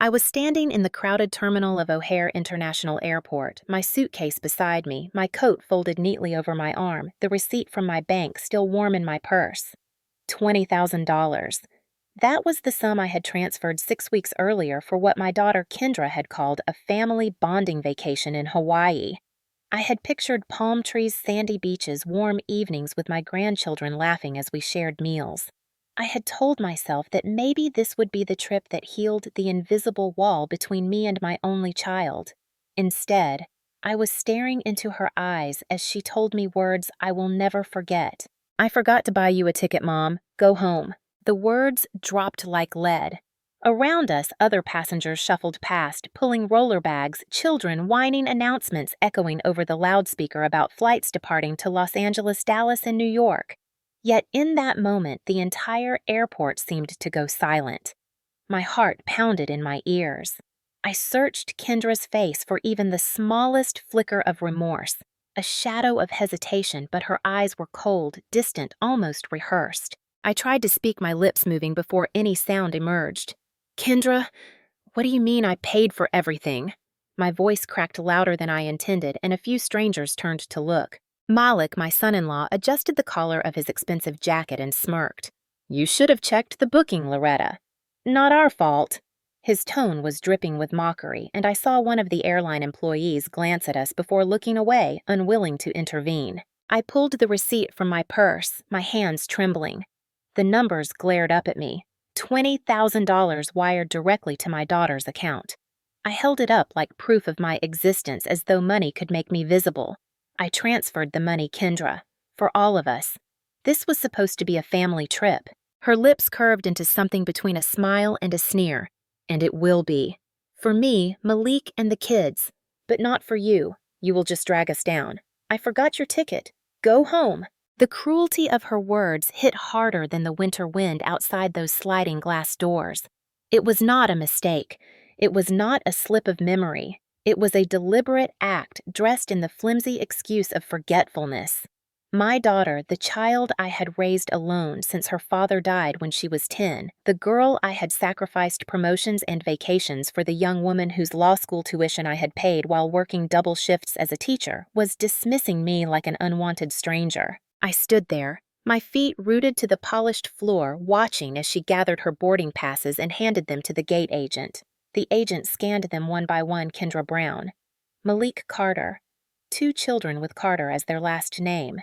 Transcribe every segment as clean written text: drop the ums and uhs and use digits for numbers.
I was standing in the crowded terminal of O'Hare International Airport, my suitcase beside me, my coat folded neatly over my arm, the receipt from my bank still warm in my purse. $20,000. That was the sum I had transferred 6 weeks earlier for what my daughter Kendra had called a family bonding vacation in Hawaii. I had pictured palm trees, sandy beaches, warm evenings with my grandchildren laughing as we shared meals. I had told myself that maybe this would be the trip that healed the invisible wall between me and my only child. Instead, I was staring into her eyes as she told me words I will never forget. "I forgot to buy you a ticket, Mom. Go home." The words dropped like lead. Around us, other passengers shuffled past, pulling roller bags, children whining announcements echoing over the loudspeaker about flights departing to Los Angeles, Dallas, and New York. Yet in that moment, the entire airport seemed to go silent. My heart pounded in my ears. I searched Kendra's face for even the smallest flicker of remorse, a shadow of hesitation, but her eyes were cold, distant, almost rehearsed. I tried to speak, my lips moving before any sound emerged. "Kendra, what do you mean I paid for everything?" My voice cracked louder than I intended, and a few strangers turned to look. Malik, my son-in-law, adjusted the collar of his expensive jacket and smirked. "You should have checked the booking, Loretta." "Not our fault." His tone was dripping with mockery, and I saw one of the airline employees glance at us before looking away, unwilling to intervene. I pulled the receipt from my purse, my hands trembling. The numbers glared up at me. $20,000 wired directly to my daughter's account. I held it up like proof of my existence, as though money could make me visible. I transferred the money, Kendra. For all of us. This was supposed to be a family trip. Her lips curved into something between a smile and a sneer. "And it will be. For me, Malik, and the kids. But not for you. You will just drag us down. I forgot your ticket. Go home." The cruelty of her words hit harder than the winter wind outside those sliding glass doors. It was not a mistake. It was not a slip of memory. It was a deliberate act dressed in the flimsy excuse of forgetfulness. My daughter, the child I had raised alone since her father died when she was 10, the girl I had sacrificed promotions and vacations for the young woman whose law school tuition I had paid while working double shifts as a teacher, was dismissing me like an unwanted stranger. I stood there, my feet rooted to the polished floor, watching as she gathered her boarding passes and handed them to the gate agent. The agent scanned them one by one. Kendra Brown. Malik Carter. 2 children with Carter as their last name.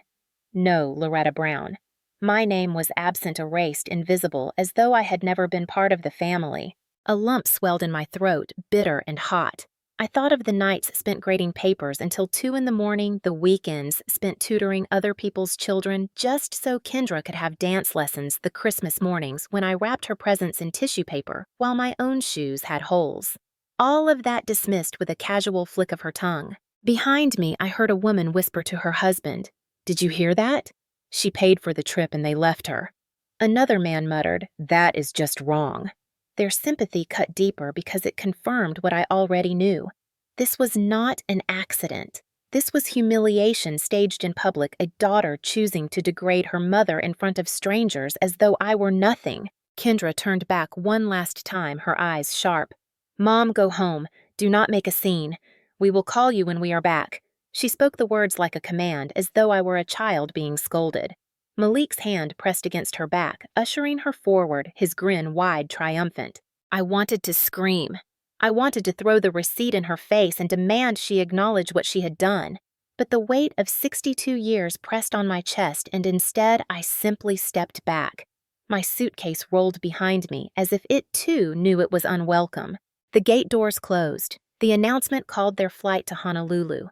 No, Loretta Brown. My name was absent, erased, invisible, as though I had never been part of the family. A lump swelled in my throat, bitter and hot. I thought of the nights spent grading papers until 2 in the morning, the weekends spent tutoring other people's children just so Kendra could have dance lessons, the Christmas mornings when I wrapped her presents in tissue paper while my own shoes had holes. All of that dismissed with a casual flick of her tongue. Behind me, I heard a woman whisper to her husband, "Did you hear that? She paid for the trip and they left her." Another man muttered, "That is just wrong." Their sympathy cut deeper because it confirmed what I already knew. This was not an accident. This was humiliation staged in public, a daughter choosing to degrade her mother in front of strangers as though I were nothing. Kendra turned back one last time, her eyes sharp. "Mom, go home. Do not make a scene. We will call you when we are back." She spoke the words like a command, as though I were a child being scolded. Malik's hand pressed against her back, ushering her forward, his grin wide, triumphant. I wanted to scream. I wanted to throw the receipt in her face and demand she acknowledge what she had done. But the weight of 62 years pressed on my chest, and instead I simply stepped back. My suitcase rolled behind me, as if it too knew it was unwelcome. The gate doors closed. The announcement called their flight to Honolulu.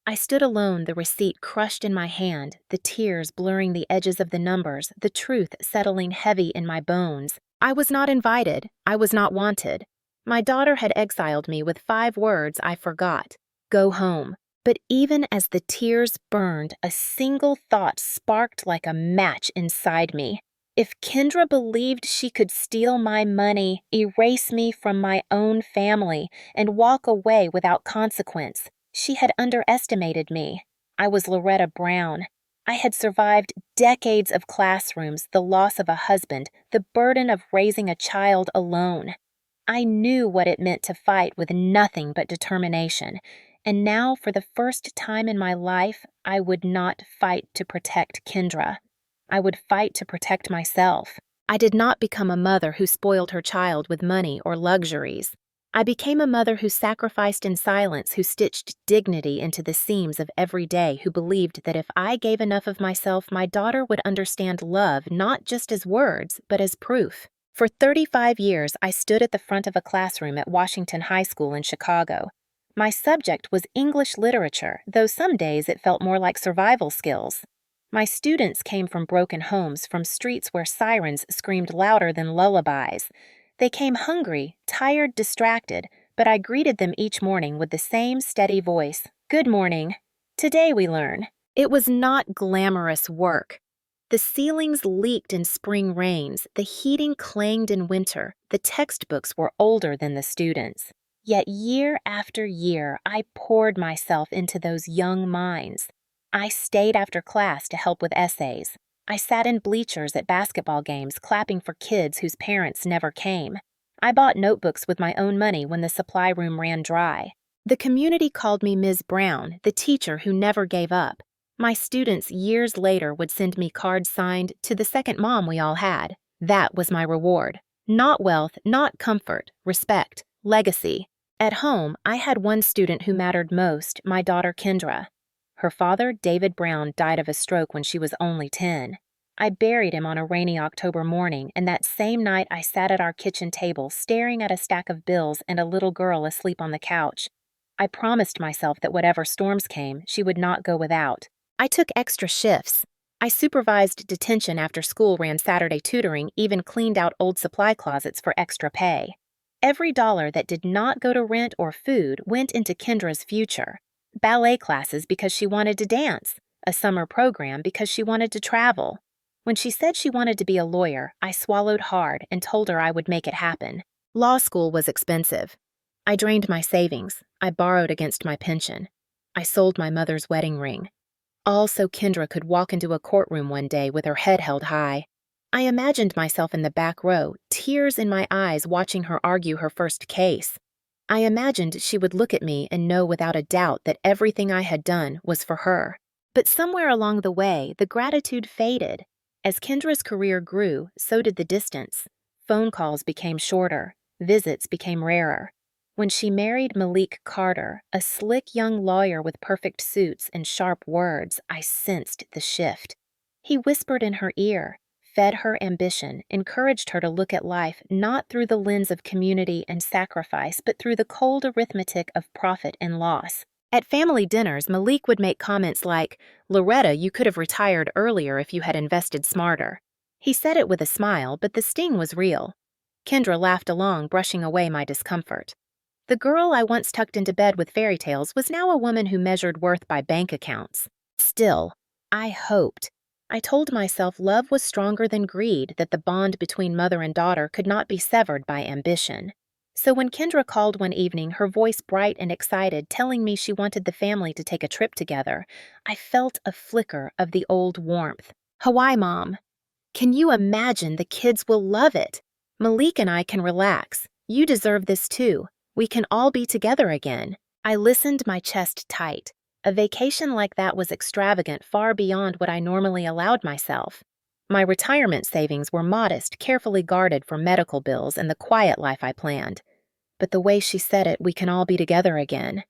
I stood alone, the receipt crushed in my hand, the tears blurring the edges of the numbers, the truth settling heavy in my bones. I was not invited. I was not wanted. My daughter had exiled me with 5 words I forgot. Go home. But even as the tears burned, a single thought sparked like a match inside me. If Kendra believed she could steal my money, erase me from my own family, and walk away without consequence, she had underestimated me. I was Loretta Brown. I had survived decades of classrooms, the loss of a husband, the burden of raising a child alone. I knew what it meant to fight with nothing but determination, and now, for the first time in my life, I would not fight to protect Kendra. I would fight to protect myself. I did not become a mother who spoiled her child with money or luxuries. I became a mother who sacrificed in silence, who stitched dignity into the seams of every day, who believed that if I gave enough of myself, my daughter would understand love not just as words, but as proof. For 35 years, I stood at the front of a classroom at Washington High School in Chicago. My subject was English literature, though some days it felt more like survival skills. My students came from broken homes, from streets where sirens screamed louder than lullabies. They came hungry, tired, distracted, but I greeted them each morning with the same steady voice. Good morning. Today we learn. It was not glamorous work. The ceilings leaked in spring rains, the heating clanged in winter, the textbooks were older than the students. Yet year after year, I poured myself into those young minds. I stayed after class to help with essays. I sat in bleachers at basketball games clapping for kids whose parents never came. I bought notebooks with my own money when the supply room ran dry. The community called me Ms. Brown, the teacher who never gave up. My students years later would send me cards signed to the second mom we all had. That was my reward. Not wealth, not comfort, respect, legacy. At home, I had one student who mattered most, my daughter Kendra. Her father, David Brown, died of a stroke when she was only 10. I buried him on a rainy October morning, and that same night I sat at our kitchen table staring at a stack of bills and a little girl asleep on the couch. I promised myself that whatever storms came, she would not go without. I took extra shifts. I supervised detention after school, ran Saturday tutoring, even cleaned out old supply closets for extra pay. Every dollar that did not go to rent or food went into Kendra's future. Ballet classes because she wanted to dance, a summer program because she wanted to travel. When she said she wanted to be a lawyer, I swallowed hard and told her I would make it happen. Law school was expensive. I drained my savings. I borrowed against my pension. I sold my mother's wedding ring. All so Kendra could walk into a courtroom one day with her head held high. I imagined myself in the back row, tears in my eyes watching her argue her first case. I imagined she would look at me and know without a doubt that everything I had done was for her. But somewhere along the way, the gratitude faded. As Kendra's career grew, so did the distance. Phone calls became shorter. Visits became rarer. When she married Malik Carter, a slick young lawyer with perfect suits and sharp words, I sensed the shift. He whispered in her ear, fed her ambition, encouraged her to look at life not through the lens of community and sacrifice, but through the cold arithmetic of profit and loss. At family dinners, Malik would make comments like, "Loretta, you could have retired earlier if you had invested smarter." He said it with a smile, but the sting was real. Kendra laughed along, brushing away my discomfort. The girl I once tucked into bed with fairy tales was now a woman who measured worth by bank accounts. Still, I hoped. I told myself love was stronger than greed, that the bond between mother and daughter could not be severed by ambition. So when Kendra called one evening, her voice bright and excited, telling me she wanted the family to take a trip together, I felt a flicker of the old warmth. Hawaii, Mom. Can you imagine? The kids will love it. Malik and I can relax. You deserve this too. We can all be together again. I listened, my chest tight. A vacation like that was extravagant, far beyond what I normally allowed myself. My retirement savings were modest, carefully guarded for medical bills and the quiet life I planned. But the way she said it, we can all be together again.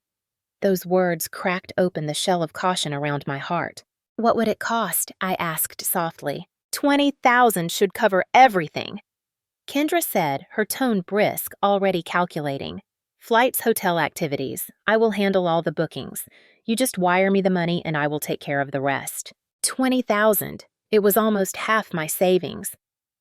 Those words cracked open the shell of caution around my heart. What would it cost? I asked softly. $20,000 should cover everything. Kendra said, her tone brisk, already calculating. Flights, hotel activities. I will handle all the bookings. You just wire me the money and I will take care of the rest. $20,000. It was almost half my savings.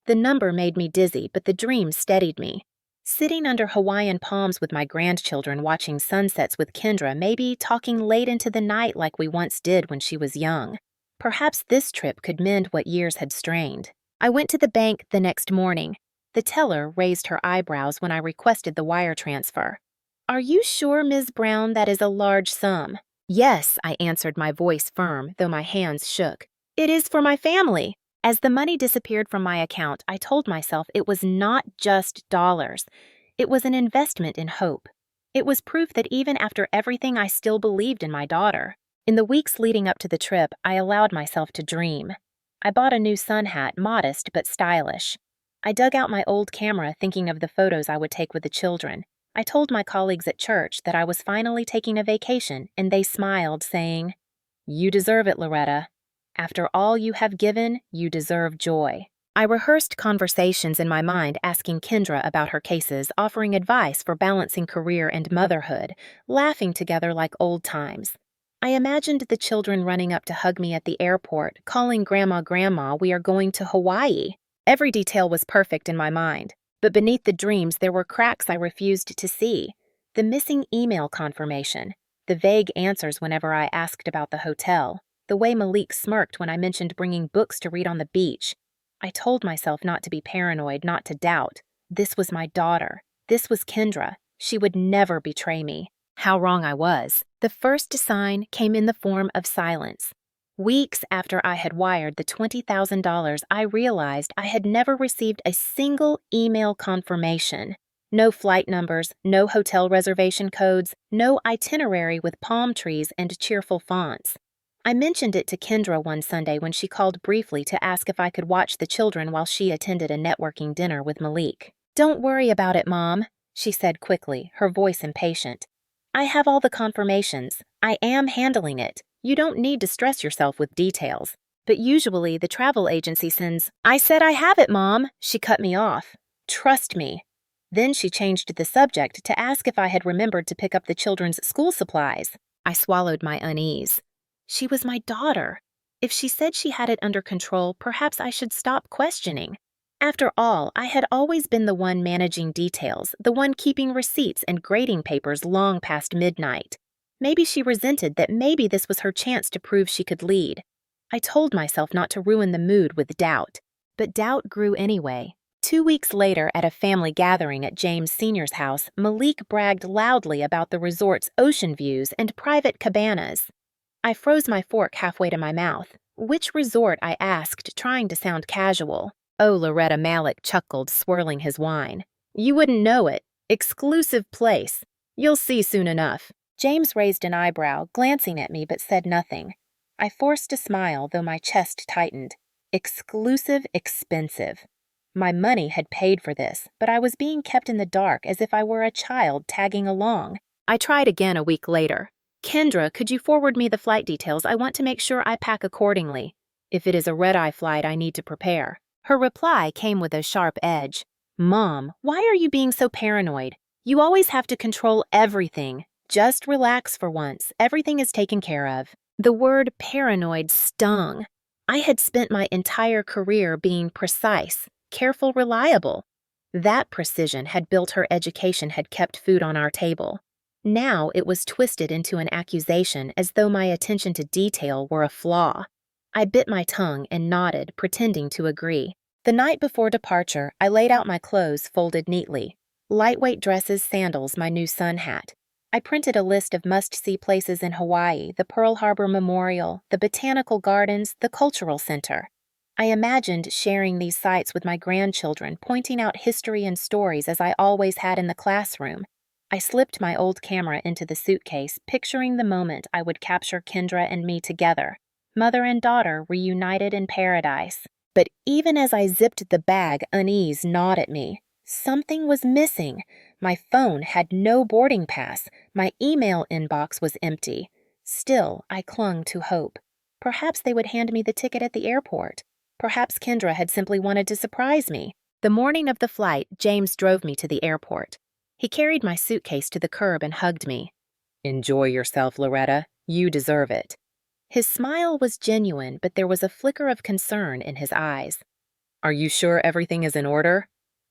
The number made me dizzy, but the dream steadied me. Sitting under Hawaiian palms with my grandchildren watching sunsets with Kendra, maybe talking late into the night like we once did when she was young. Perhaps this trip could mend what years had strained. I went to the bank the next morning. The teller raised her eyebrows when I requested the wire transfer. Are you sure, Ms. Brown, that is a large sum? Yes, I answered, my voice firm, though my hands shook. It is for my family. As the money disappeared from my account, I told myself it was not just dollars. It was an investment in hope. It was proof that even after everything, I still believed in my daughter. In the weeks leading up to the trip, I allowed myself to dream. I bought a new sun hat, modest but stylish. I dug out my old camera thinking of the photos I would take with the children. I told my colleagues at church that I was finally taking a vacation, and they smiled, saying, "You deserve it, Loretta. After all you have given, you deserve joy." I rehearsed conversations in my mind asking Kendra about her cases, offering advice for balancing career and motherhood, laughing together like old times. I imagined the children running up to hug me at the airport, calling Grandma, "Grandma, we are going to Hawaii." Every detail was perfect in my mind, but beneath the dreams there were cracks I refused to see. The missing email confirmation, the vague answers whenever I asked about the hotel, the way Malik smirked when I mentioned bringing books to read on the beach. I told myself not to be paranoid, not to doubt. This was my daughter. This was Kendra. She would never betray me. How wrong I was. The first sign came in the form of silence. Weeks after I had wired the $20,000, I realized I had never received a single email confirmation. No flight numbers, no hotel reservation codes, no itinerary with palm trees and cheerful fonts. I mentioned it to Kendra one Sunday when she called briefly to ask if I could watch the children while she attended a networking dinner with Malik. "Don't worry about it, Mom," she said quickly, her voice impatient. "I have all the confirmations. I am handling it. You don't need to stress yourself with details." But usually the travel agency sends, "I said I have it, Mom," she cut me off. "Trust me." Then she changed the subject to ask if I had remembered to pick up the children's school supplies. I swallowed my unease. She was my daughter. If she said she had it under control, perhaps I should stop questioning. After all, I had always been the one managing details, the one keeping receipts and grading papers long past midnight. Maybe she resented that maybe this was her chance to prove she could lead. I told myself not to ruin the mood with doubt, but doubt grew anyway. 2 weeks later, at a family gathering at James Sr.'s house, Malik bragged loudly about the resort's ocean views and private cabanas. I froze my fork halfway to my mouth. "Which resort?" I asked, trying to sound casual. "Oh," Loretta Malik chuckled, swirling his wine. "You wouldn't know it. Exclusive place. You'll see soon enough." James raised an eyebrow, glancing at me but said nothing. I forced a smile, though my chest tightened. Exclusive, expensive. My money had paid for this, but I was being kept in the dark as if I were a child tagging along. I tried again a week later. "Kendra, could you forward me the flight details? I want to make sure I pack accordingly. If it is a red-eye flight, I need to prepare." Her reply came with a sharp edge. "Mom, why are you being so paranoid? You always have to control everything. Just relax for once. Everything is taken care of." The word paranoid stung. I had spent my entire career being precise, careful, reliable. That precision had built her education, had kept food on our table. Now it was twisted into an accusation as though my attention to detail were a flaw. I bit my tongue and nodded, pretending to agree. The night before departure, I laid out my clothes folded neatly. Lightweight dresses, sandals, my new sun hat. I printed a list of must-see places in Hawaii, the Pearl Harbor Memorial, the Botanical Gardens, the Cultural Center. I imagined sharing these sites with my grandchildren, pointing out history and stories as I always had in the classroom. I slipped my old camera into the suitcase, picturing the moment I would capture Kendra and me together, mother and daughter reunited in paradise. But even as I zipped the bag, unease gnawed at me. Something was missing. My phone had no boarding pass. My email inbox was empty. Still, I clung to hope. Perhaps they would hand me the ticket at the airport. Perhaps Kendra had simply wanted to surprise me. The morning of the flight, James drove me to the airport. He carried my suitcase to the curb and hugged me. "Enjoy yourself, Loretta. You deserve it." His smile was genuine, but there was a flicker of concern in his eyes. "Are you sure everything is in order?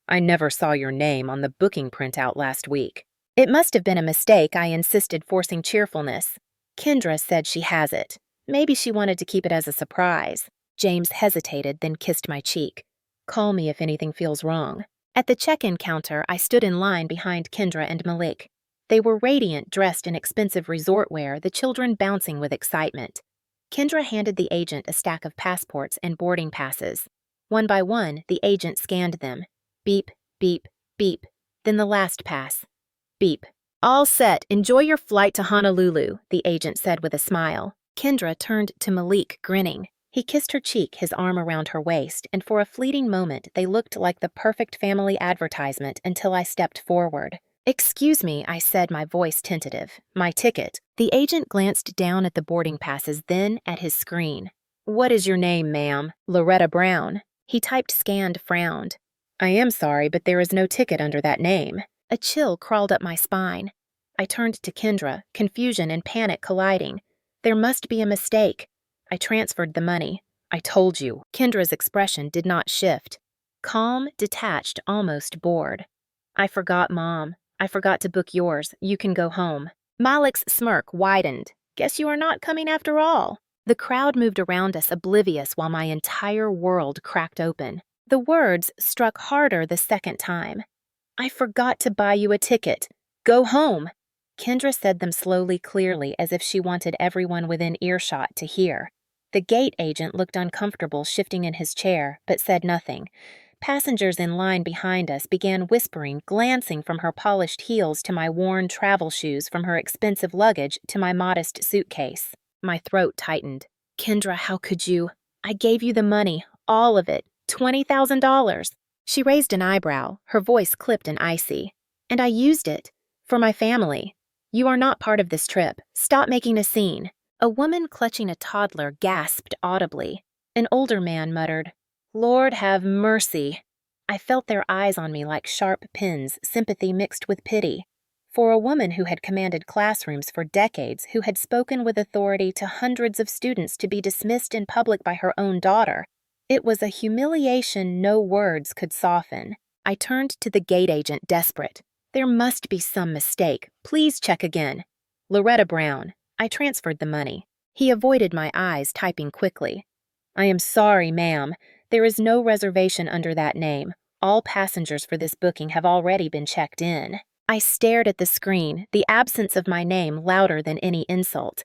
I never saw your name on the booking printout last week." "It must have been a mistake," I insisted, forcing cheerfulness. "Kendra said she has it. Maybe she wanted to keep it as a surprise." James hesitated, then kissed my cheek. "Call me if anything feels wrong." At the check-in counter, I stood in line behind Kendra and Malik. They were radiant, dressed in expensive resort wear, the children bouncing with excitement. Kendra handed the agent a stack of passports and boarding passes. One by one, the agent scanned them. Beep, beep, beep. then the last pass. Beep. All set. Enjoy your flight to Honolulu, the agent said with a smile. Kendra turned to Malik, grinning. He kissed her cheek, his arm around her waist, and for a fleeting moment they looked like the perfect family advertisement until I stepped forward. Excuse me, I said, my voice tentative. My ticket. The agent glanced down at the boarding passes, then at his screen. What is your name, ma'am? Loretta Brown. He typed, scanned, frowned. I am sorry, but there is no ticket under that name. A chill crawled up my spine. I turned to Kendra, confusion and panic colliding. There must be a mistake. I transferred the money. I told you. Kendra's expression did not shift. Calm, detached, almost bored. I forgot, Mom. I forgot to book yours. You can go home. Malik's smirk widened. Guess you are not coming after all. The crowd moved around us, oblivious, while my entire world cracked open. The words struck harder the second time. I forgot to buy you a ticket. Go home. Kendra said them slowly, clearly, as if she wanted everyone within earshot to hear. The gate agent looked uncomfortable, shifting in his chair, but said nothing. Passengers in line behind us began whispering, glancing from her polished heels to my worn travel shoes, from her expensive luggage to my modest suitcase. My throat tightened. Kendra, how could you? I gave you the money, all of it, $20,000. She raised an eyebrow, her voice clipped and icy. And I used it. For my family. You are not part of this trip. Stop making a scene. A woman clutching a toddler gasped audibly. An older man muttered, Lord have mercy. I felt their eyes on me like sharp pins, sympathy mixed with pity. For a woman who had commanded classrooms for decades, who had spoken with authority to hundreds of students to be dismissed in public by her own daughter, it was a humiliation no words could soften. I turned to the gate agent, desperate. There must be some mistake. Please check again. Loretta Brown. I transferred the money. He avoided my eyes, typing quickly. I am sorry, ma'am. There is no reservation under that name. All passengers for this booking have already been checked in. I stared at the screen, the absence of my name louder than any insult.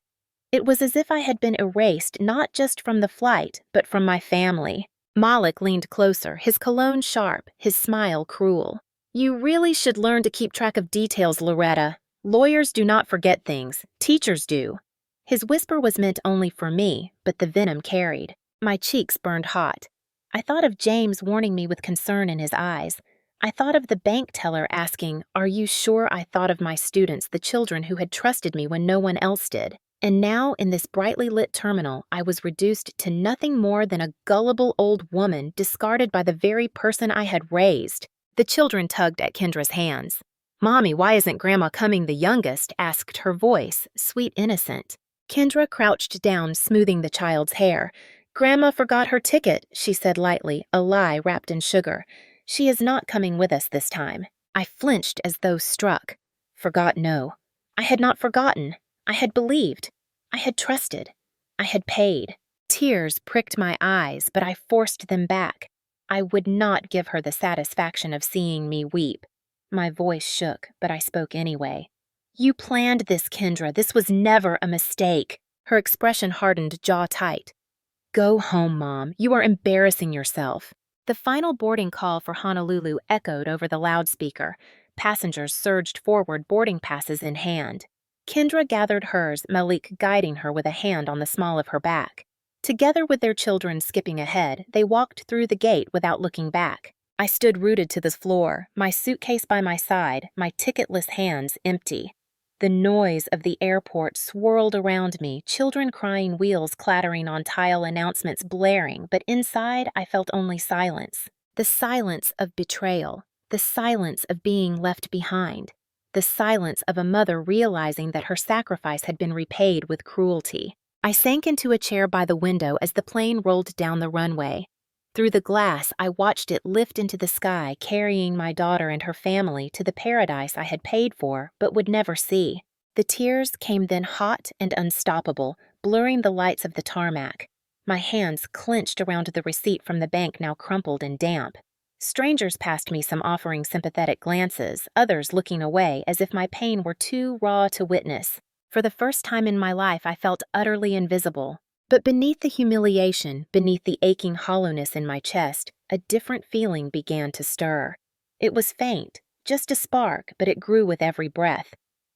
It was as if I had been erased not just from the flight, but from my family. Malik leaned closer, his cologne sharp, his smile cruel. You really should learn to keep track of details, Loretta. Lawyers do not forget things. Teachers do. His whisper was meant only for me, but the venom carried. My cheeks burned hot. I thought of James warning me with concern in his eyes. I thought of the bank teller asking, Are you sure I thought of my students, the children who had trusted me when no one else did? And now, in this brightly lit terminal, I was reduced to nothing more than a gullible old woman discarded by the very person I had raised. The children tugged at Kendra's hands. Mommy, why isn't Grandma coming the youngest? Asked her voice, sweet innocent. Kendra crouched down, smoothing the child's hair. Grandma forgot her ticket, she said lightly, a lie wrapped in sugar. She is not coming with us this time. I flinched as though struck. Forgot, no. I had not forgotten. I had believed. I had trusted. I had paid. Tears pricked my eyes, but I forced them back. I would not give her the satisfaction of seeing me weep. My voice shook, but I spoke anyway. You planned this, Kendra. This was never a mistake. Her expression hardened, jaw tight. Go home, Mom. You are embarrassing yourself. The final boarding call for Honolulu echoed over the loudspeaker. Passengers surged forward, boarding passes in hand. Kendra gathered hers, Malik guiding her with a hand on the small of her back. Together with their children skipping ahead, they walked through the gate without looking back. I stood rooted to the floor, my suitcase by my side, my ticketless hands empty. The noise of the airport swirled around me, children crying, wheels clattering on tile, announcements blaring, but inside I felt only silence. The silence of betrayal, the silence of being left behind, the silence of a mother realizing that her sacrifice had been repaid with cruelty. I sank into a chair by the window as the plane rolled down the runway. Through the glass, I watched it lift into the sky, carrying my daughter and her family to the paradise I had paid for but would never see. The tears came then hot and unstoppable, blurring the lights of the tarmac. My hands clenched around the receipt from the bank, now crumpled and damp. Strangers passed me, some offering sympathetic glances, others looking away as if my pain were too raw to witness. For the first time in my life, I felt utterly invisible. But beneath the humiliation, beneath the aching hollowness in my chest, a different feeling began to stir. It was faint, Just a spark, but it grew with every breath.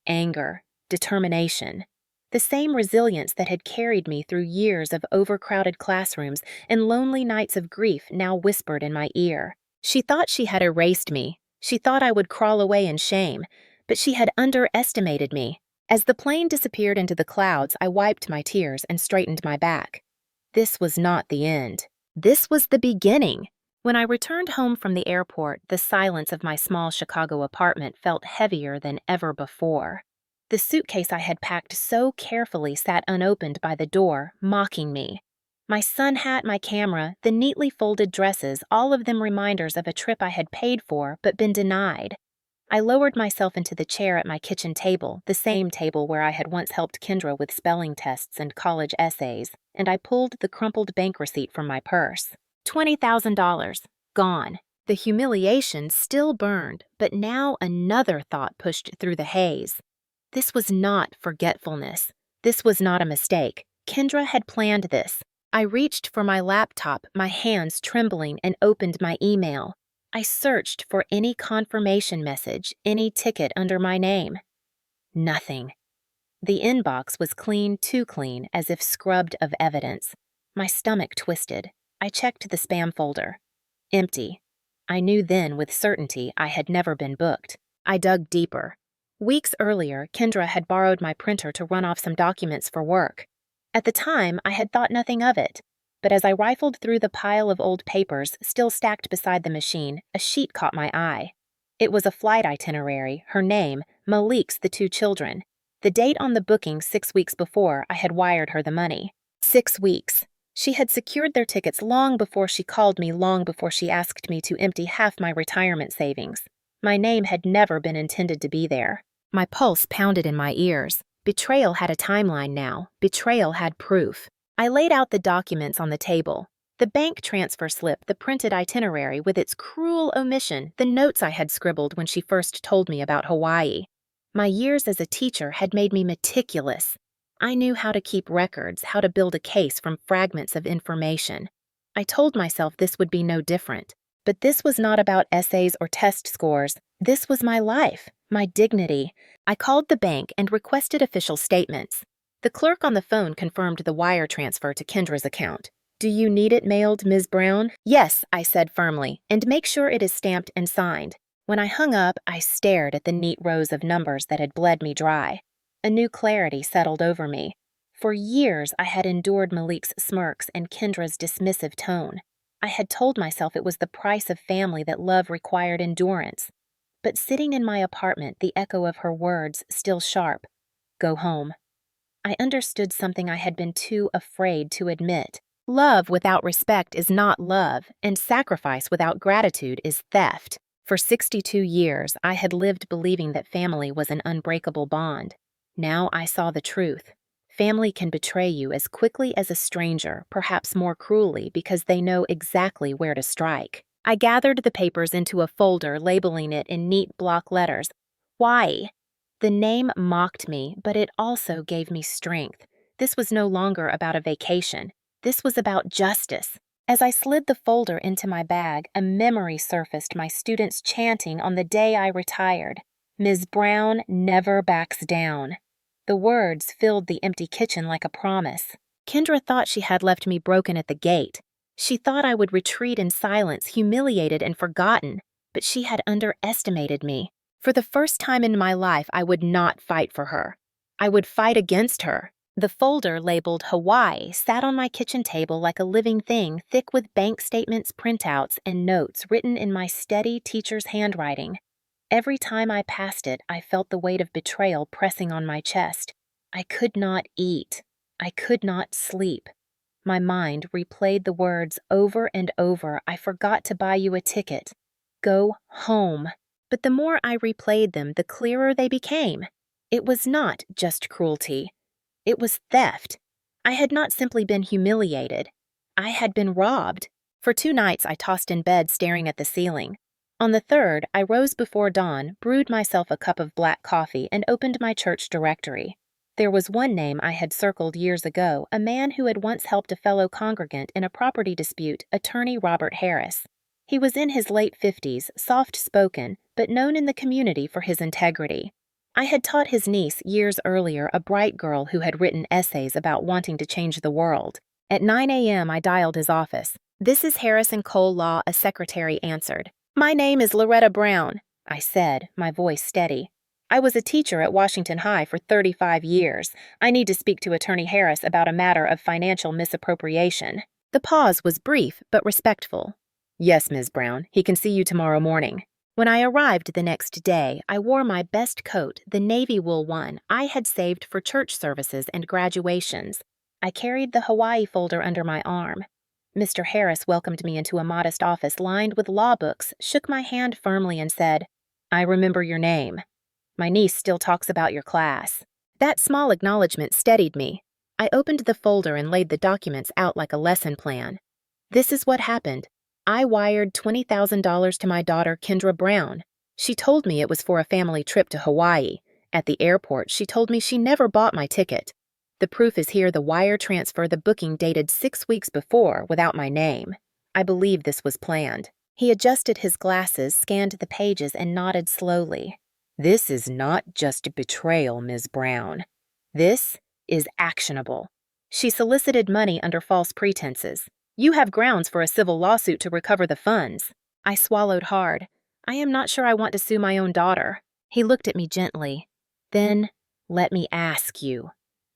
Anger, determination. The same resilience that had carried me through years of overcrowded classrooms and lonely nights of grief now whispered in my ear. She thought she had erased me. She thought I would crawl away in shame, but she had underestimated me. As the plane disappeared into the clouds, I wiped my tears and straightened my back. This was not the end. This was the beginning. When I returned home from the airport, the silence of my small Chicago apartment felt heavier than ever before. The suitcase I had packed so carefully sat unopened by the door, mocking me. My sun hat, my camera, the neatly folded dresses, all of them reminders of a trip I had paid for but been denied. I lowered myself into the chair at my kitchen table, the same table where I had once helped Kendra with spelling tests and college essays, and I pulled the crumpled bank receipt from my purse. $20,000. Gone. The humiliation still burned, but now another thought pushed through the haze. This was not forgetfulness. This was not a mistake. Kendra had planned this. I reached for my laptop, my hands trembling, and opened my email. I searched for any confirmation message, any ticket under my name. Nothing. The inbox was clean, too clean, as if scrubbed of evidence. My stomach twisted. I checked the spam folder. Empty. I knew then with certainty I had never been booked. I dug deeper. Weeks earlier, Kendra had borrowed my printer to run off some documents for work. At the time, I had thought nothing of it, but as I rifled through the pile of old papers still stacked beside the machine, a sheet caught my eye. It was a flight itinerary, her name, Malik's the 2 children. The date on the booking 6 weeks before I had wired her the money. 6 weeks. She had secured their tickets long before she called me, long before she asked me to empty half my retirement savings. My name had never been intended to be there. My pulse pounded in my ears. Betrayal had a timeline now. Betrayal had proof. I laid out the documents on the table. The bank transfer slip, the printed itinerary with its cruel omission, the notes I had scribbled when she first told me about Hawaii. My years as a teacher had made me meticulous. I knew how to keep records, how to build a case from fragments of information. I told myself this would be no different. But this was not about essays or test scores. This was my life, my dignity. I called the bank and requested official statements. The clerk on the phone confirmed the wire transfer to Kendra's account. "Do you need it mailed, Ms. Brown?" "Yes," I said firmly, "and make sure it is stamped and signed." When I hung up, I stared at the neat rows of numbers that had bled me dry. A new clarity settled over me. For years, I had endured Malik's smirks and Kendra's dismissive tone. I had told myself it was the price of family that love required endurance. But sitting in my apartment, the echo of her words still sharp. Go home. I understood something I had been too afraid to admit. Love without respect is not love, and sacrifice without gratitude is theft. For 62 years, I had lived believing that family was an unbreakable bond. Now I saw the truth. Family can betray you as quickly as a stranger, perhaps more cruelly because they know exactly where to strike. I gathered the papers into a folder, labeling it in neat block letters. Why? The name mocked me, but it also gave me strength. This was no longer about a vacation. This was about justice. As I slid the folder into my bag, a memory surfaced, my students chanting on the day I retired. Ms. Brown never backs down. The words filled the empty kitchen like a promise. Kendra thought she had left me broken at the gate. She thought I would retreat in silence, humiliated and forgotten, but she had underestimated me. For the first time in my life, I would not fight for her. I would fight against her. The folder labeled Hawaii sat on my kitchen table like a living thing, thick with bank statements, printouts, and notes written in my steady teacher's handwriting. Every time I passed it, I felt the weight of betrayal pressing on my chest. I could not eat. I could not sleep. My mind replayed the words over and over. I forgot to buy you a ticket. Go home. But the more I replayed them, the clearer they became. It was not just cruelty. It was theft. I had not simply been humiliated. I had been robbed. For 2 nights, I tossed in bed staring at the ceiling. On the 3rd, I rose before dawn, brewed myself a cup of black coffee, and opened my church directory. There was one name I had circled years ago, a man who had once helped a fellow congregant in a property dispute, Attorney Robert Harris. He was in his late 50s, soft-spoken, but known in the community for his integrity. I had taught his niece years earlier, a bright girl who had written essays about wanting to change the world. At 9 a.m., I dialed his office. "This is Harris & Cole Law," a secretary answered. "My name is Loretta Brown," I said, my voice steady. "I was a teacher at Washington High for 35 years. I need to speak to Attorney Harris about a matter of financial misappropriation." The pause was brief but respectful. "Yes, Ms. Brown, he can see you tomorrow morning." When I arrived the next day, I wore my best coat, the navy wool one I had saved for church services and graduations. I carried the Hawaii folder under my arm. Mr. Harris welcomed me into a modest office lined with law books, shook my hand firmly, and said, "I remember your name. My niece still talks about your class." That small acknowledgement steadied me. I opened the folder and laid the documents out like a lesson plan. This is what happened. I wired $20,000 to my daughter, Kendra Brown. She told me it was for a family trip to Hawaii. At the airport, she told me she never bought my ticket. The proof is here: the wire transfer, the booking dated 6 weeks before, without my name. I believe this was planned. He adjusted his glasses, scanned the pages, and nodded slowly. "This is not just betrayal, Ms. Brown. This is actionable. She solicited money under false pretenses. You have grounds for a civil lawsuit to recover the funds." I swallowed hard. I am not sure I want to sue my own daughter. He looked at me gently. "Then, let me ask you,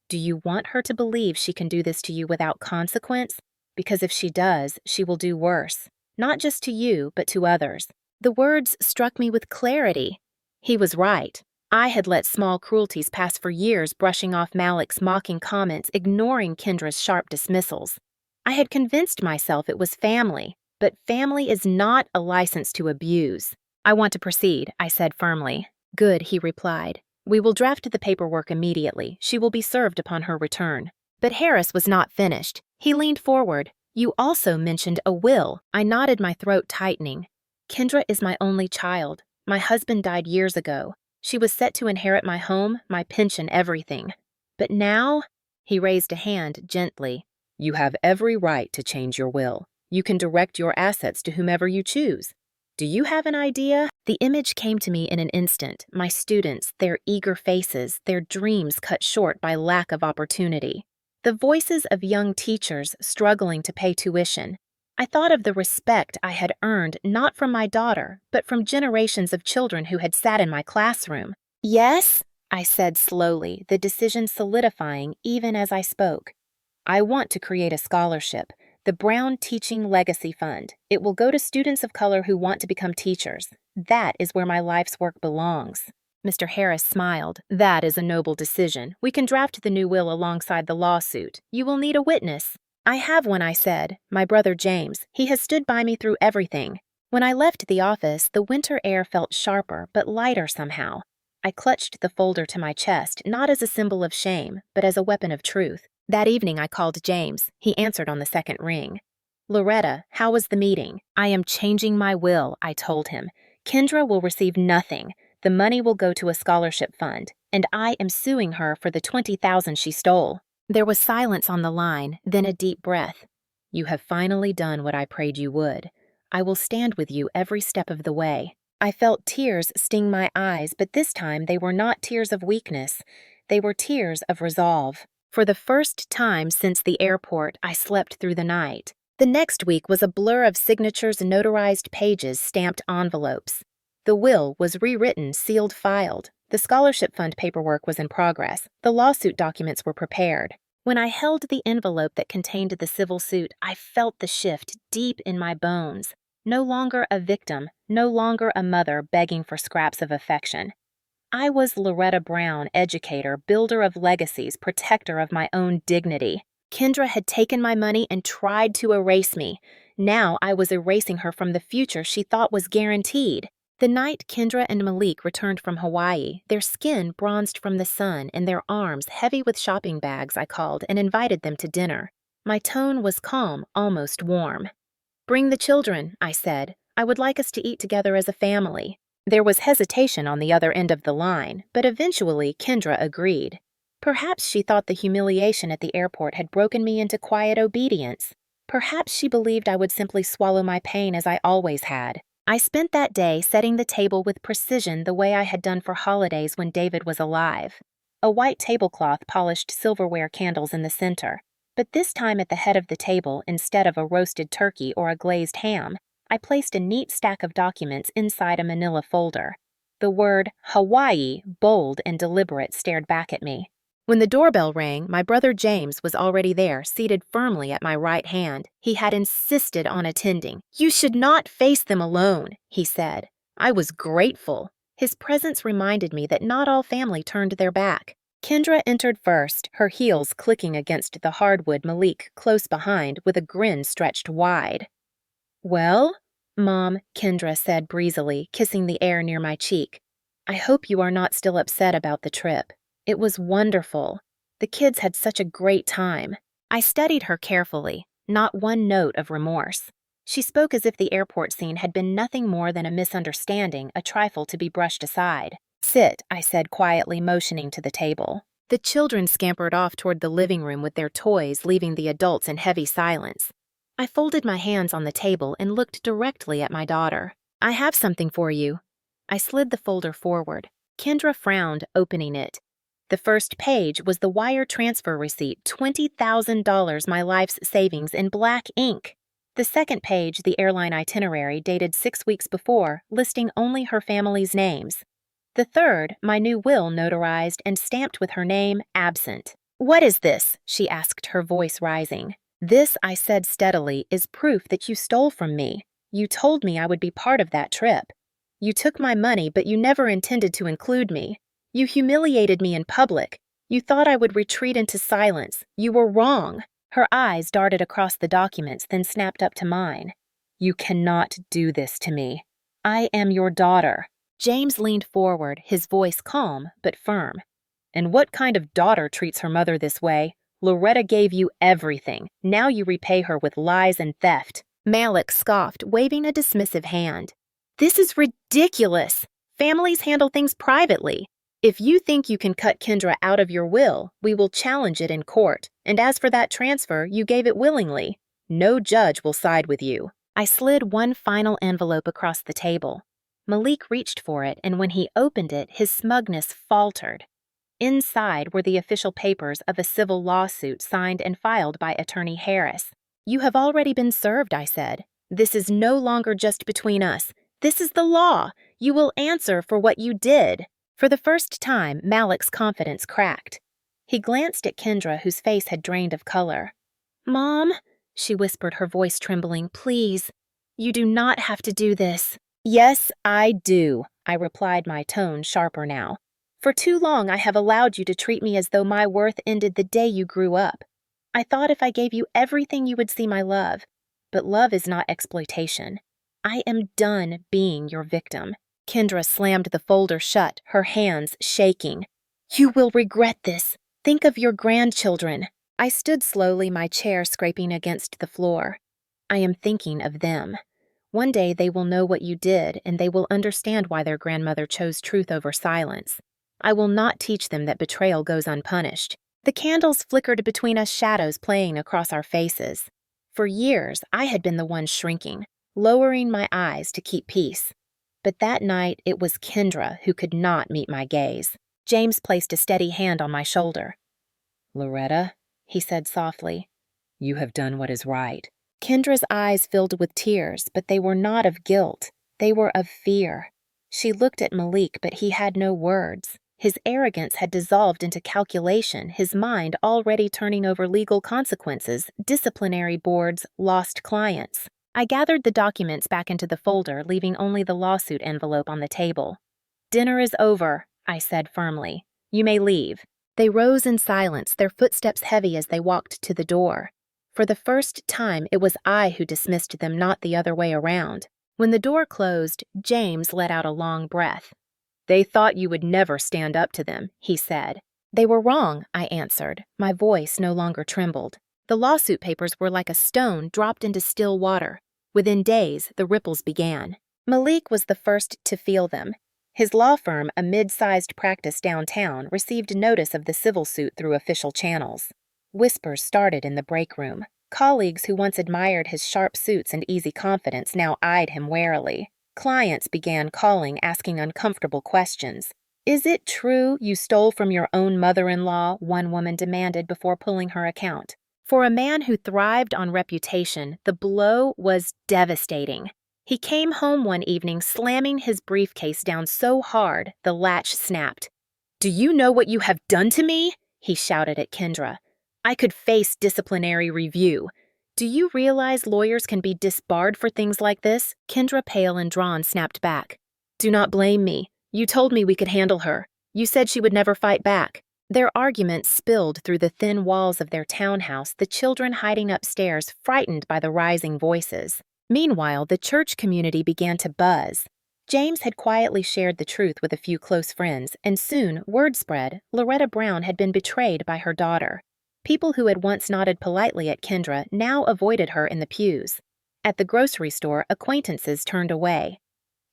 do you want her to believe she can do this to you without consequence? Because if she does, she will do worse. Not just to you, but to others." The words struck me with clarity. He was right. I had let small cruelties pass for years, brushing off Malik's mocking comments, ignoring Kendra's sharp dismissals. I had convinced myself it was family, but family is not a license to abuse. "I want to proceed," I said firmly. "Good," he replied. "We will draft the paperwork immediately. She will be served upon her return." But Harris was not finished. He leaned forward. "You also mentioned a will." I nodded, my throat tightening. "Kendra is my only child. My husband died years ago. She was set to inherit my home, my pension, everything. But now," he raised a hand gently, "you have every right to change your will. You can direct your assets to whomever you choose. Do you have an idea?" The image came to me in an instant. My students, their eager faces, their dreams cut short by lack of opportunity. The voices of young teachers struggling to pay tuition. I thought of the respect I had earned not from my daughter, but from generations of children who had sat in my classroom. "Yes," I said slowly, the decision solidifying even as I spoke. "I want to create a scholarship, the Brown Teaching Legacy Fund. It will go to students of color who want to become teachers. That is where my life's work belongs." Mr. Harris smiled. "That is a noble decision. We can draft the new will alongside the lawsuit. You will need a witness." "I have one," I said. "My brother James. He has stood by me through everything." When I left the office, the winter air felt sharper but lighter somehow. I clutched the folder to my chest, not as a symbol of shame, but as a weapon of truth. That evening I called James. He answered on the second ring. "Loretta, how was the meeting?" "I am changing my will," I told him. "Kendra will receive nothing. The money will go to a scholarship fund, and I am suing her for the $20,000 she stole." There was silence on the line, then a deep breath. "You have finally done what I prayed you would. I will stand with you every step of the way." I felt tears sting my eyes, but this time they were not tears of weakness. They were tears of resolve. For the first time since the airport, I slept through the night. The next week was a blur of signatures, notarized pages, stamped envelopes. The will was rewritten, sealed, filed. The scholarship fund paperwork was in progress. The lawsuit documents were prepared. When I held the envelope that contained the civil suit, I felt the shift deep in my bones. No longer a victim, no longer a mother begging for scraps of affection. I was Loretta Brown, educator, builder of legacies, protector of my own dignity. Kendra had taken my money and tried to erase me. Now I was erasing her from the future she thought was guaranteed. The night Kendra and Malik returned from Hawaii, their skin bronzed from the sun and their arms heavy with shopping bags, I called and invited them to dinner. My tone was calm, almost warm. "Bring the children," I said. "I would like us to eat together as a family." There was hesitation on the other end of the line, but eventually Kendra agreed. Perhaps she thought the humiliation at the airport had broken me into quiet obedience. Perhaps she believed I would simply swallow my pain as I always had. I spent that day setting the table with precision the way I had done for holidays when David was alive. A white tablecloth polished silverware candles in the center, but this time at the head of the table, instead of a roasted turkey or a glazed ham, I placed a neat stack of documents inside a manila folder. The word Hawaii, bold and deliberate, stared back at me. When the doorbell rang, my brother James was already there, seated firmly at my right hand. He had insisted on attending. "You should not face them alone," he said. I was grateful. His presence reminded me that not all family turned their back. Kendra entered first, her heels clicking against the hardwood, Malik close behind with a grin stretched wide. "Well, Mom," Kendra said breezily, kissing the air near my cheek. "I hope you are not still upset about the trip. It was wonderful. The kids had such a great time." I studied her carefully, not one note of remorse. She spoke as if the airport scene had been nothing more than a misunderstanding, a trifle to be brushed aside. "Sit," I said quietly, motioning to the table. The children scampered off toward the living room with their toys, leaving the adults in heavy silence. I folded my hands on the table and looked directly at my daughter. "I have something for you." I slid the folder forward. Kendra frowned, opening it. The first page was the wire transfer receipt, $20,000, my life's savings, in black ink. The second page, the airline itinerary, dated 6 weeks before, listing only her family's names. The third, my new will, notarized and stamped with her name, absent. "What is this?" she asked, her voice rising. "This," I said steadily, "is proof that you stole from me. You told me I would be part of that trip. You took my money, but you never intended to include me. You humiliated me in public. You thought I would retreat into silence. You were wrong." Her eyes darted across the documents, then snapped up to mine. "You cannot do this to me. I am your daughter." James leaned forward, his voice calm but firm. "And what kind of daughter treats her mother this way? Loretta gave you everything. Now you repay her with lies and theft." Malik scoffed, waving a dismissive hand. "This is ridiculous. Families handle things privately. If you think you can cut Kendra out of your will, we will challenge it in court. And as for that transfer, you gave it willingly. No judge will side with you." I slid one final envelope across the table. Malik reached for it, and when he opened it, his smugness faltered. Inside were the official papers of a civil lawsuit signed and filed by Attorney Harris. "You have already been served," I said. "This is no longer just between us. This is the law. You will answer for what you did." For the first time, Malik's confidence cracked. He glanced at Kendra, whose face had drained of color. "Mom," she whispered, her voice trembling, "please, you do not have to do this." "Yes, I do," I replied, my tone sharper now. "For too long I have allowed you to treat me as though my worth ended the day you grew up. I thought if I gave you everything you would see my love. But love is not exploitation. I am done being your victim." Kendra slammed the folder shut, her hands shaking. "You will regret this. Think of your grandchildren." I stood slowly, my chair scraping against the floor. "I am thinking of them. One day they will know what you did, and they will understand why their grandmother chose truth over silence. I will not teach them that betrayal goes unpunished." The candles flickered between us, shadows playing across our faces. For years, I had been the one shrinking, lowering my eyes to keep peace. But that night, it was Kendra who could not meet my gaze. James placed a steady hand on my shoulder. "Loretta," he said softly, "you have done what is right." Kendra's eyes filled with tears, but they were not of guilt. They were of fear. She looked at Malik, but he had no words. His arrogance had dissolved into calculation, his mind already turning over legal consequences, disciplinary boards, lost clients. I gathered the documents back into the folder, leaving only the lawsuit envelope on the table. "Dinner is over," I said firmly. "You may leave." They rose in silence, their footsteps heavy as they walked to the door. For the first time, it was I who dismissed them, not the other way around. When the door closed, James let out a long breath. "They thought you would never stand up to them," he said. "They were wrong," I answered. My voice no longer trembled. The lawsuit papers were like a stone dropped into still water. Within days, the ripples began. Malik was the first to feel them. His law firm, a mid-sized practice downtown, received notice of the civil suit through official channels. Whispers started in the break room. Colleagues who once admired his sharp suits and easy confidence now eyed him warily. Clients began calling, asking uncomfortable questions. "Is it true you stole from your own mother-in-law?" one woman demanded before pulling her account. For a man who thrived on reputation, the blow was devastating. He came home one evening slamming his briefcase down so hard the latch snapped. "Do you know what you have done to me?" he shouted at Kendra. "I could face disciplinary review. Do you realize lawyers can be disbarred for things like this?" Kendra, pale and drawn, snapped back. "Do not blame me. You told me we could handle her. You said she would never fight back." Their argument spilled through the thin walls of their townhouse, the children hiding upstairs, frightened by the rising voices. Meanwhile, the church community began to buzz. James had quietly shared the truth with a few close friends, and soon, word spread, Loretta Brown had been betrayed by her daughter. People who had once nodded politely at Kendra now avoided her in the pews. At the grocery store, acquaintances turned away.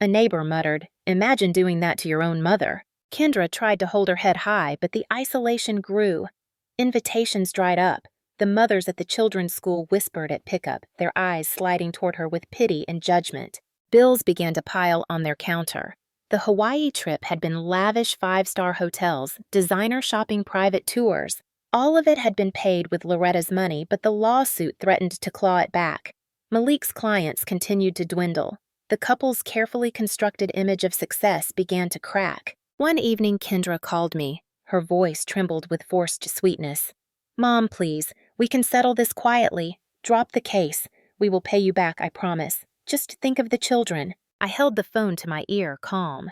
A neighbor muttered, "Imagine doing that to your own mother." Kendra tried to hold her head high, but the isolation grew. Invitations dried up. The mothers at the children's school whispered at pickup, their eyes sliding toward her with pity and judgment. Bills began to pile on their counter. The Hawaii trip had been lavish five-star hotels, designer shopping private tours. All of it had been paid with Loretta's money, but the lawsuit threatened to claw it back. Malik's clients continued to dwindle. The couple's carefully constructed image of success began to crack. One evening, Kendra called me. Her voice trembled with forced sweetness. "Mom, please, we can settle this quietly. Drop the case. We will pay you back, I promise. Just think of the children." I held the phone to my ear, calm.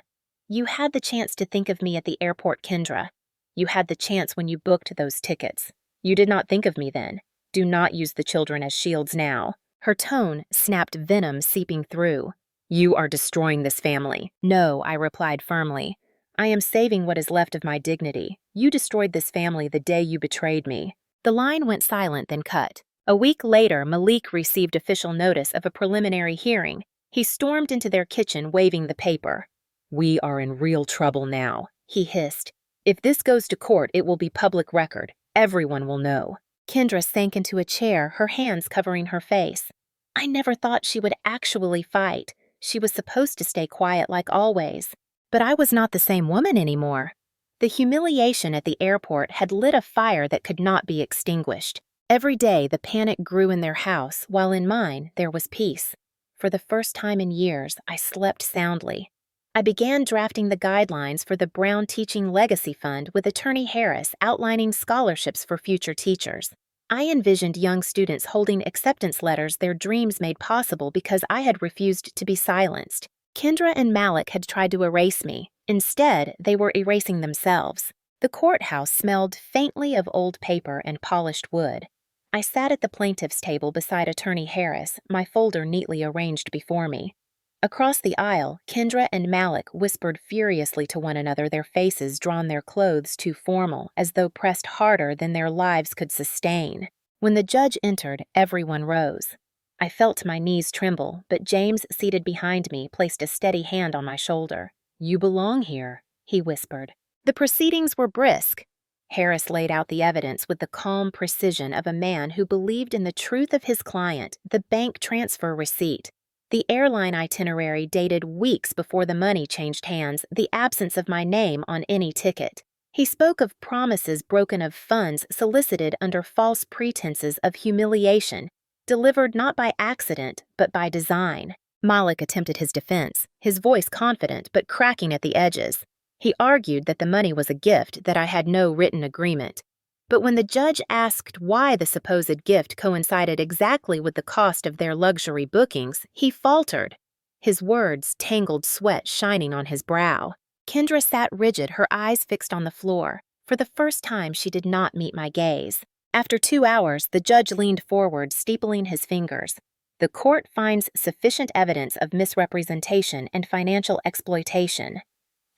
"You had the chance to think of me at the airport, Kendra. You had the chance when you booked those tickets. You did not think of me then. Do not use the children as shields now." Her tone snapped venom seeping through. "You are destroying this family." "No," I replied firmly. "I am saving what is left of my dignity. You destroyed this family the day you betrayed me." The line went silent, then cut. A week later, Malik received official notice of a preliminary hearing. He stormed into their kitchen, waving the paper. "We are in real trouble now," he hissed. "If this goes to court, it will be public record. Everyone will know." Kendra sank into a chair, her hands covering her face. "I never thought she would actually fight. She was supposed to stay quiet like always. But I was not the same woman anymore." The humiliation at the airport had lit a fire that could not be extinguished. Every day, the panic grew in their house, while in mine, there was peace. For the first time in years, I slept soundly. I began drafting the guidelines for the Brown Teaching Legacy Fund with Attorney Harris outlining scholarships for future teachers. I envisioned young students holding acceptance letters their dreams made possible because I had refused to be silenced. Kendra and Malik had tried to erase me. Instead, they were erasing themselves. The courthouse smelled faintly of old paper and polished wood. I sat at the plaintiff's table beside Attorney Harris, my folder neatly arranged before me. Across the aisle, Kendra and Malik whispered furiously to one another, their faces drawn, their clothes too formal, as though pressed harder than their lives could sustain. When the judge entered, everyone rose. I felt my knees tremble, but James, seated behind me, placed a steady hand on my shoulder. "You belong here," he whispered. The proceedings were brisk. Harris laid out the evidence with the calm precision of a man who believed in the truth of his client, the bank transfer receipt, the airline itinerary dated weeks before the money changed hands, the absence of my name on any ticket. He spoke of promises broken, of funds solicited under false pretenses of humiliation, delivered not by accident, but by design. Malik attempted his defense, his voice confident but cracking at the edges. He argued that the money was a gift, that I had no written agreement. But when the judge asked why the supposed gift coincided exactly with the cost of their luxury bookings, he faltered. His words tangled sweat shining on his brow. Kendra sat rigid, her eyes fixed on the floor. For the first time, she did not meet my gaze. After 2 hours, the judge leaned forward, steepling his fingers. "The court finds sufficient evidence of misrepresentation and financial exploitation.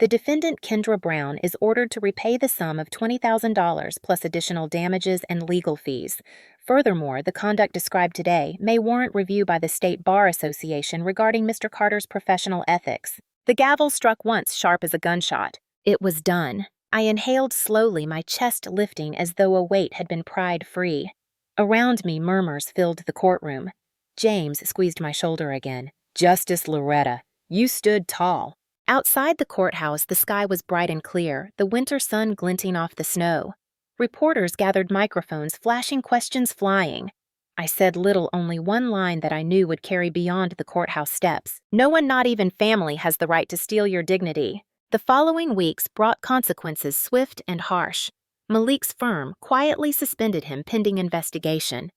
The defendant, Kendra Brown, is ordered to repay the sum of $20,000 plus additional damages and legal fees. Furthermore, the conduct described today may warrant review by the State Bar Association regarding Mr. Carter's professional ethics." The gavel struck once, sharp as a gunshot. It was done. I inhaled slowly, my chest lifting as though a weight had been pried free. Around me, murmurs filled the courtroom. James squeezed my shoulder again. Justice Loretta, you stood tall. Outside the courthouse, the sky was bright and clear, the winter sun glinting off the snow. Reporters gathered microphones, flashing questions flying. I said little, only one line that I knew would carry beyond the courthouse steps. No one, not even family, has the right to steal your dignity. The following weeks brought consequences swift and harsh. Malik's firm quietly suspended him pending investigation.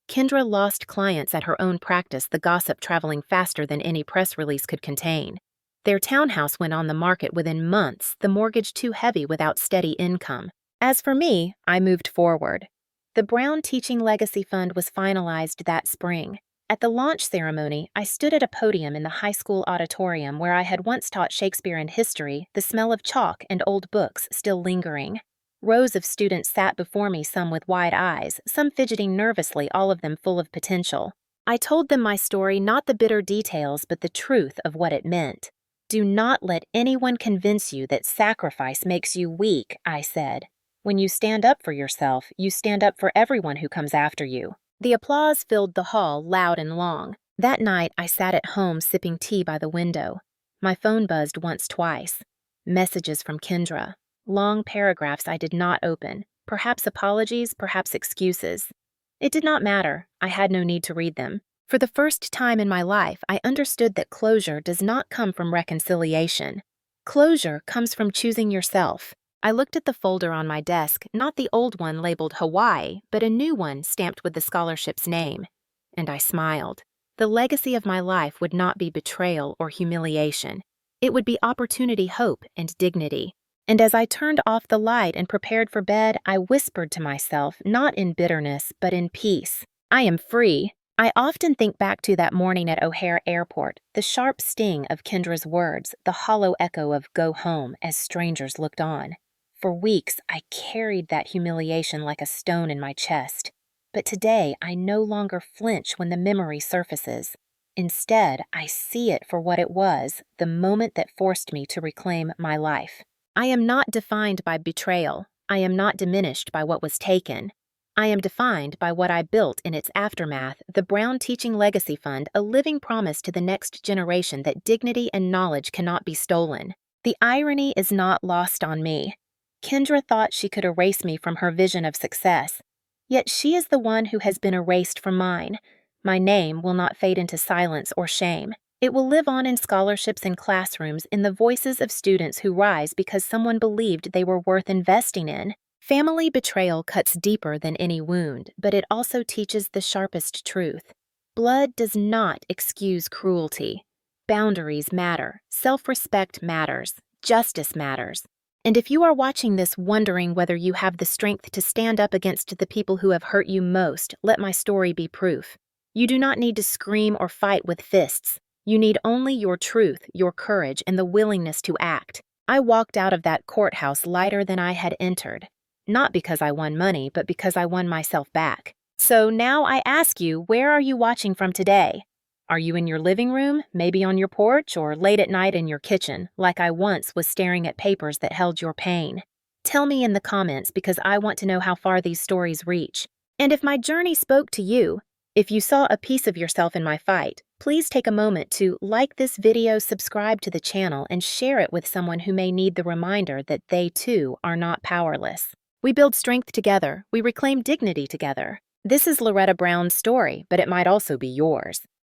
Kendra lost clients at her own practice, the gossip traveling faster than any press release could contain. Their townhouse went on the market within months, the mortgage too heavy without steady income. As for me, I moved forward. The Brown Teaching Legacy Fund was finalized that spring. At the launch ceremony, I stood at a podium in the high school auditorium where I had once taught Shakespeare and history, the smell of chalk and old books still lingering. Rows of students sat before me, some with wide eyes, some fidgeting nervously, all of them full of potential. I told them my story, not the bitter details, but the truth of what it meant. Do not let anyone convince you that sacrifice makes you weak, I said. When you stand up for yourself, you stand up for everyone who comes after you. The applause filled the hall, loud and long. That night, I sat at home sipping tea by the window. My phone buzzed once, twice. Messages from Kendra. Long paragraphs I did not open. Perhaps apologies, perhaps excuses. It did not matter. I had no need to read them. For the first time in my life, I understood that closure does not come from reconciliation. Closure comes from choosing yourself. I looked at the folder on my desk, not the old one labeled Hawaii, but a new one stamped with the scholarship's name. And I smiled. The legacy of my life would not be betrayal or humiliation. It would be opportunity, hope, and dignity. And as I turned off the light and prepared for bed, I whispered to myself, not in bitterness, but in peace. I am free. I often think back to that morning at O'Hare Airport, the sharp sting of Kendra's words, the hollow echo of "go home" as strangers looked on. For weeks, I carried that humiliation like a stone in my chest. But today, I no longer flinch when the memory surfaces. Instead, I see it for what it was, the moment that forced me to reclaim my life. I am not defined by betrayal. I am not diminished by what was taken. I am defined by what I built in its aftermath, the Brown Teaching Legacy Fund, a living promise to the next generation that dignity and knowledge cannot be stolen. The irony is not lost on me. Kendra thought she could erase me from her vision of success. Yet she is the one who has been erased from mine. My name will not fade into silence or shame. It will live on in scholarships and classrooms, in the voices of students who rise because someone believed they were worth investing in. Family betrayal cuts deeper than any wound, but it also teaches the sharpest truth. Blood does not excuse cruelty. Boundaries matter. Self-respect matters. Justice matters. And if you are watching this wondering whether you have the strength to stand up against the people who have hurt you most, let my story be proof. You do not need to scream or fight with fists. You need only your truth, your courage, and the willingness to act. I walked out of that courthouse lighter than I had entered. Not because I won money, but because I won myself back. So now I ask you, where are you watching from today? Are you in your living room, maybe on your porch, or late at night in your kitchen, like I once was staring at papers that held your pain? Tell me in the comments because I want to know how far these stories reach. And if my journey spoke to you, if you saw a piece of yourself in my fight, please take a moment to like this video, subscribe to the channel, and share it with someone who may need the reminder that they too are not powerless. We build strength together. We reclaim dignity together. This is Loretta Brown's story, but it might also be yours.